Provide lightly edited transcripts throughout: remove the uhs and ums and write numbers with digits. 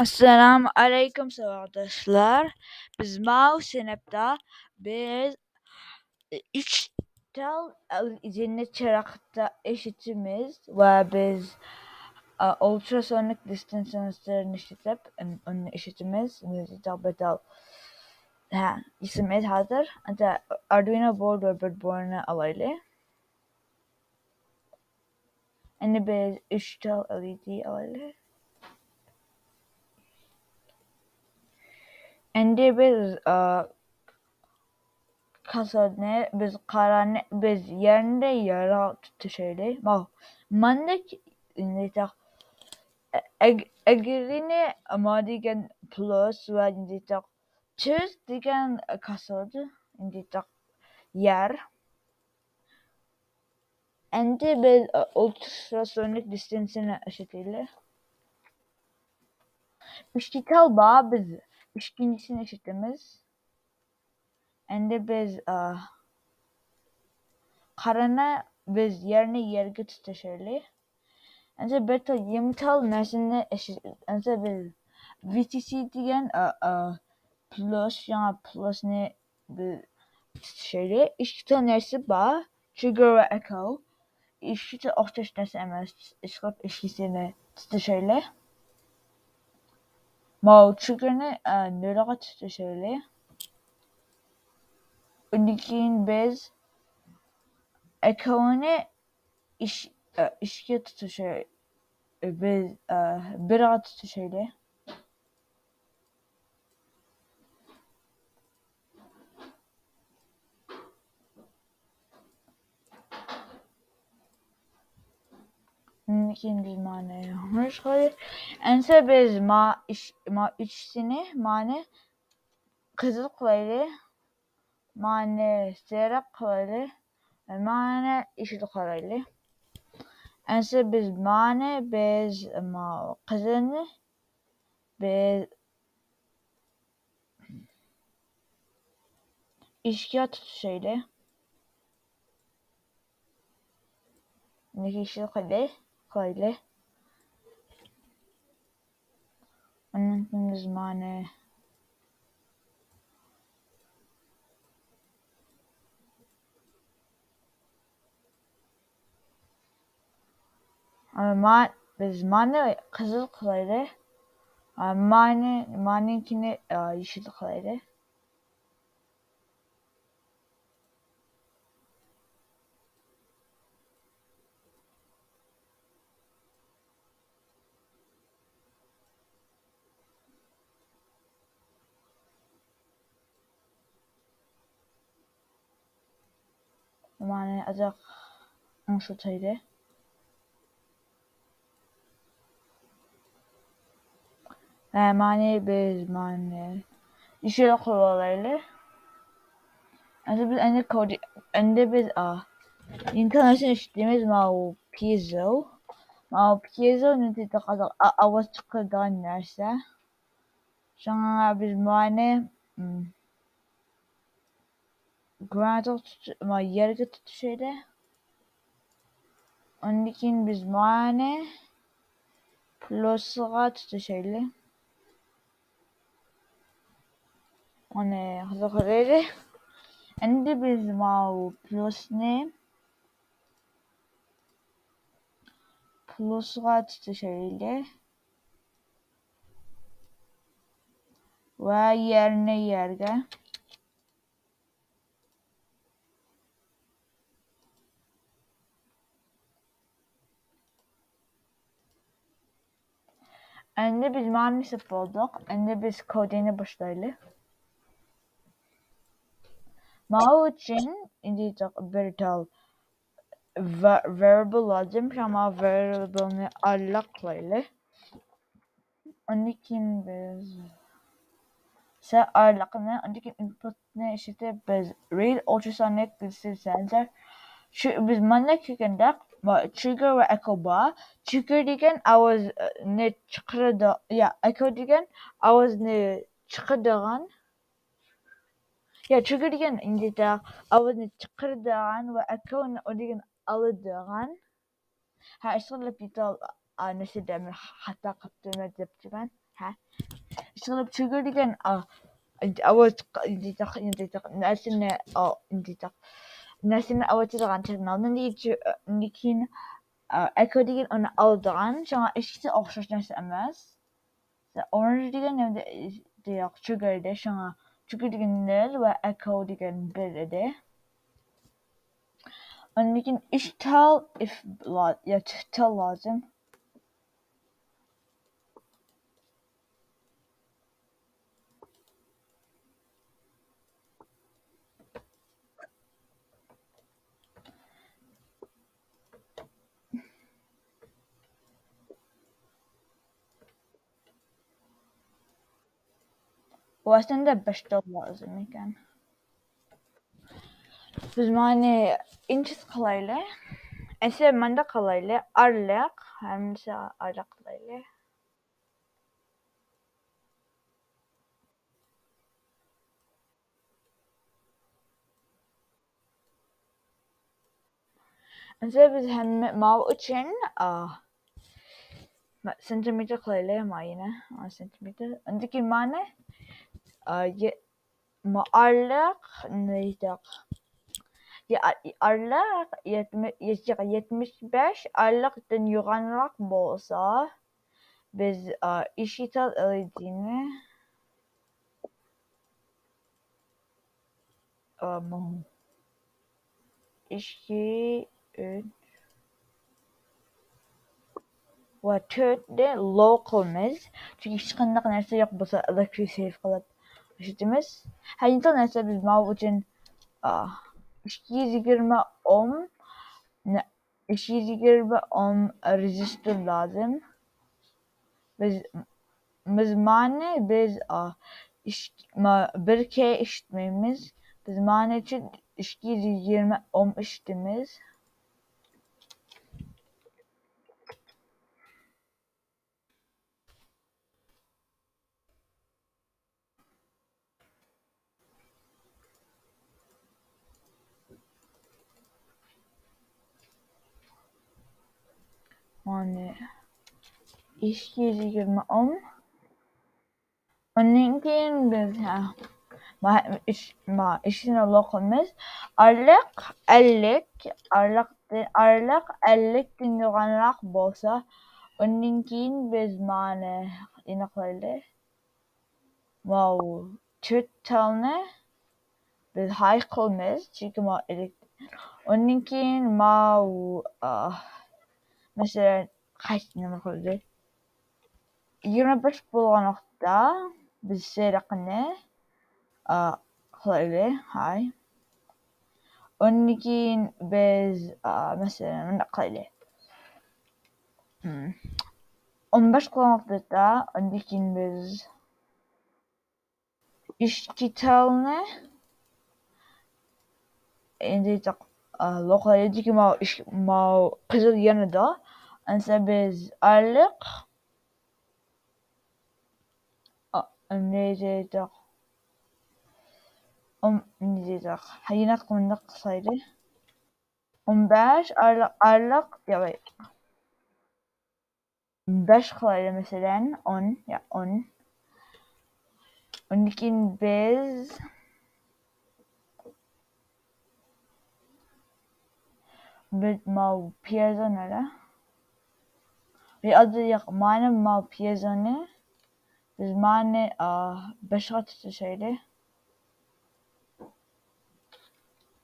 Assalamu alaikum arkadaşlar. Biz Mausinep'ta biz üçtel cennet çırakta eşitimiz ve biz ultrasonic distance sensörünü eşitip onun eşitimiz betal isimiz hazır. Anta Arduino board ve breadboard'unu alaylı. Yani biz üçtel LED alaylı. Ende biz kasadne biz karane biz yerinde yara tutuşaylı. Mandak indita egrine amadigen plus ve indita çöz digen kasadı indita yer. Ende biz ultrasonic distance'ine eşitiyle. İştital bağ biz ikincisini eşitimiz. Ende biz karana biz yerine yerge tutuşaylı. Ence beto yemtal nesine eşit. Ence biz VTC diyen plus yana plus ne bir şeyle işte nesi ba trigger ve echo işte ortaş nesi emez işkat işkisine şeyle ma trigger'ne nörat şeyle unikin bez echo'ne işke tutuşu bez bir tutuşuyla unikin bir mane hoş hali ense bez ma üçsini mane kızıl klaylı mane siyah klaylı mane yeşil klaylı ense biz mane bez ma kızını bez işkiyat şeyle ne yeşil klaylı onun biz mane ama biz mane kızıl klaylı manekini yeşil klaylı mane azak anşutaydı mane biz mane yeşil klaylı ense biz ende biz international eşitliğimiz ma piezo ne kadar avaz çıkardan nerse sonra biz mane ground ma yerge tutuşuyla onun için biz mane plus'a tutuşuyla onu hazırlayalım. Ende biz ma plus ne plus'a tutuşuyla ve yerine yerge ende biz maalesef olduk. Ende biz kodini başlayalım. Ma için indicak bir tal variable lazım ama variable'ını allaklayalım. Onun için biz allakını onun için input'ını eşittir biz read ultrasonic distance sensor biz manna kükünde trigger ve echo ba trigger diken avaz ne çıkırdı ya echo diken avaz ne çıkırdığın ya trigger diken indicak avaz ne çıkırdığın ve echo ne diken alıdığın ha işgal bital nesi demir hatta kaptırma depçimen ها اشتغل بشجر ديجن انت اول ناسن ناسن اول تدغان تنال نيكين echo ديجن انا aldran شان اشتي اوخشش ناس امس orange ديجن نم دي sugar ده شان sugar ديجن نل و echo ديجن بير ده ونيكين اشتال if لا يا تشتال لازم وأصلا بشتغل لازم كان بزماني إنتس قليلة أنسى من قليلة أرلق همسا أرلق قليلة أنسى بزهم ما وأتشن سنتيمتر قليلة معينة سنتيمتر عندك معنى ما أرلق نيتق أرلق يتمش باش أرلق تنيغانرق بوصا بز إشيتال أليدينة مهم إشي وترد localmiz çünkü hiç kannak neresi yok bu electricity falan işitimiz. Hayintal neresi biz mal için işkizi girme işkizi girme resistor lazım. Biz mane biz bir kere işitmemiz biz mane için işkizi girme işitimiz. Yani işkizi girme ونمكن بها مع إشنا لقمس أرلق تنغنق بوسا ونمكن بزمان إنقلة واو تتلنا بالهاي قمس شيك ما إلك ونمكن ما مثلا خاصنا نقول يربش بلغنقتا بالسرقنة خلالي هاي ونكين بز مثلا نقلي باش قلنقتا ونكين بز إشكتالنا إندي تق لوقا ديك ما قزل يندا أنسى بز أرلق إندي تق إندي تق هينق من نقصيدي باش أرلق يا باش خلالي مثلا on ونكين بز ما بيزنة بيقضي معنى ما بيزنة بزمانة بشغت تشيله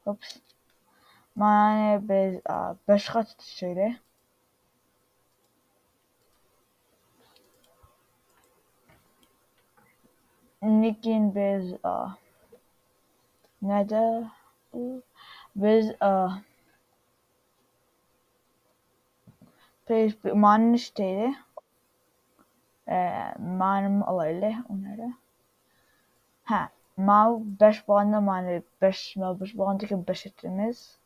أوبس معنى بشغت تشيله نكين بز ندا بز بيش معنى نشتيله معنى أولي ونرى ها ما باش بانا معنى باش ما باش بانا تكن باش تمز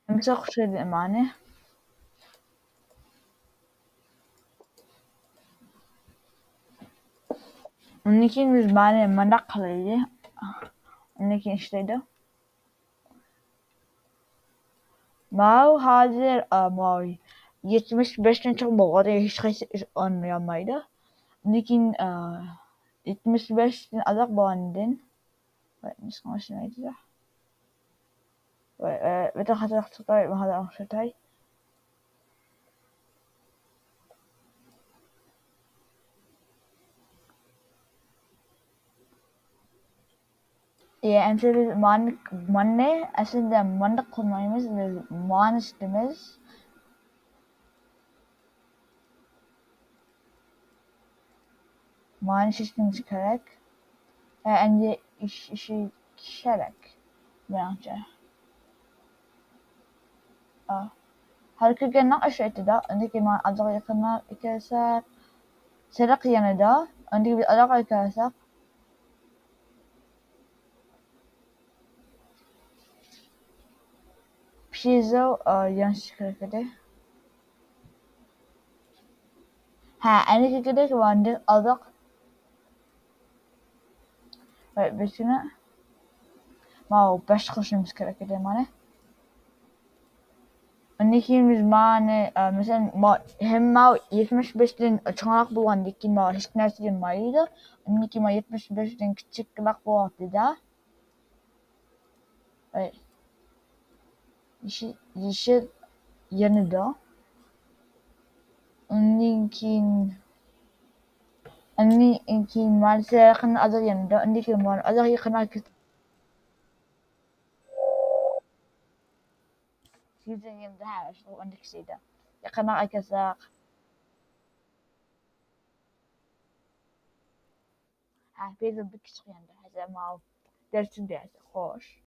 مسخ شيء معنى Onun için biz bana mandak kalıydı. Onun için işteydi. Mao hazır ama 75'ten çok boğazı hiç anlayamaydı. Onun için 75'ten azak boğandın. Nasıl konuşmaydı da? Ve hata tutay ve hata tutay. Ya, en biz manne aslında mandak kullanmamız ve manıştığımız manıştığımız gerek. En işi şerek bence. Harika aşağıda da öndeki man azak yakına ikerse serak yanında öndeki bir azak ikerse piezo yanlış hareketi. Öndeki kadar vardı azak ve bütünü mau başka şeyimiz hareketi mane. Öndeki biz mane mesela hem mau 75'ten çoğalak bulan dikin mau hiç nerede maydı. Öndeki mau 75'ten küçük kulak bulandı da. işi yanında. Öndeki maalesef yakın azak yanında. Öndeki mal azak yakın arkadaşlar. Sizin yanında her şey öndeki şeyde. Yakın arkadaşlar. Bir de bir küçük yanında. Her mau dersin dersi hoş.